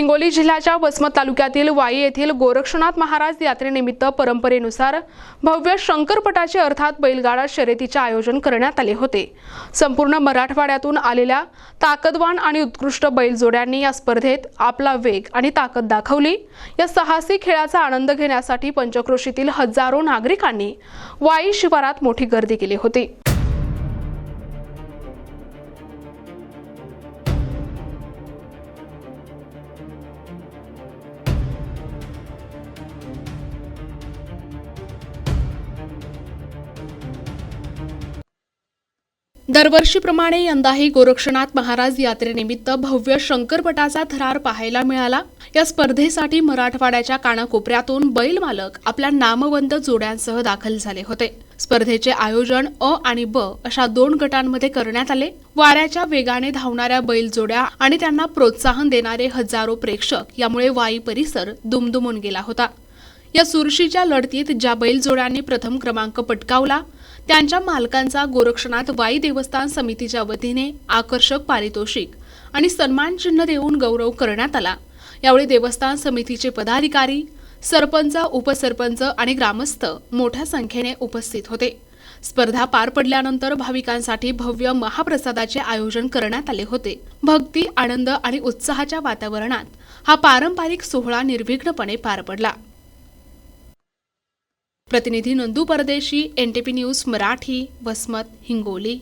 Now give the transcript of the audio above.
हिंगोली जिल्ह्याच्या वसमत तालुक्यातील वाई येथील गोरक्षनाथ महाराज यात्रेनिमित्त परंपरेनुसार भव्य शंकरपटाचे अर्थात बैलगाडा शर्यतीचे आयोजन करण्यात आले होते। संपूर्ण मराठवाड्यातून आलेल्या ताकदवान आणि उत्कृष्ट बैलजोड्यांनी या स्पर्धेत आपला वेग आणि ताकद दाखवली। या साहसी खेळाचा आनंद घेण्यासाठी पंचक्रोशीतील हजारो नागरिकांनी वाई शिवारात मोठी गर्दी केली होती। दरवर्षीप्रमाणे यंदाही गोरक्षनाथ महाराज यात्रेनिमित्त भव्य शंकरपटाचा थरार पाहायला मिळाला। या स्पर्धेसाठी मराठवाड्याच्या कानाकोपऱ्यातून बैल मालक आपल्या नामवंत जोड्यांसह दाखल झाले होते। स्पर्धेचे आयोजन अ आणि ब अशा 2 गटांमध्ये करण्यात आले। वाऱ्याच्या वेगाने धावणाऱ्या बैलजोड्या आणि त्यांना प्रोत्साहन देणारे हजारो प्रेक्षक यामुळे वाई परिसर दुमदुमून गेला होता। या चुरशीच्या लढतीत ज्या बैलजोड्यांनी प्रथम क्रमांक पटकावला त्यांच्या मालकांचा गोरक्षनाथ वाई देवस्थान समितीच्या वतीने आकर्षक पारितोषिक आणि सन्मान चिन्ह देऊन गौरव करण्यात आला। यावेळी देवस्थान समितीचे पदाधिकारी, सरपंच, उपसरपंच आणि ग्रामस्थ मोठ्या संख्येने उपस्थित होते। स्पर्धा पार पडल्यानंतर भाविकांसाठी भव्य महाप्रसादाचे आयोजन करण्यात आले होते। भक्ती, आनंद आणि उत्साहाच्या वातावरणात हा पारंपरिक सोहळा निर्विघ्नपणे पार पडला। प्रतिनिधी नंदू परदेशी, NTP न्यूज मराठी, वसमत, हिंगोली।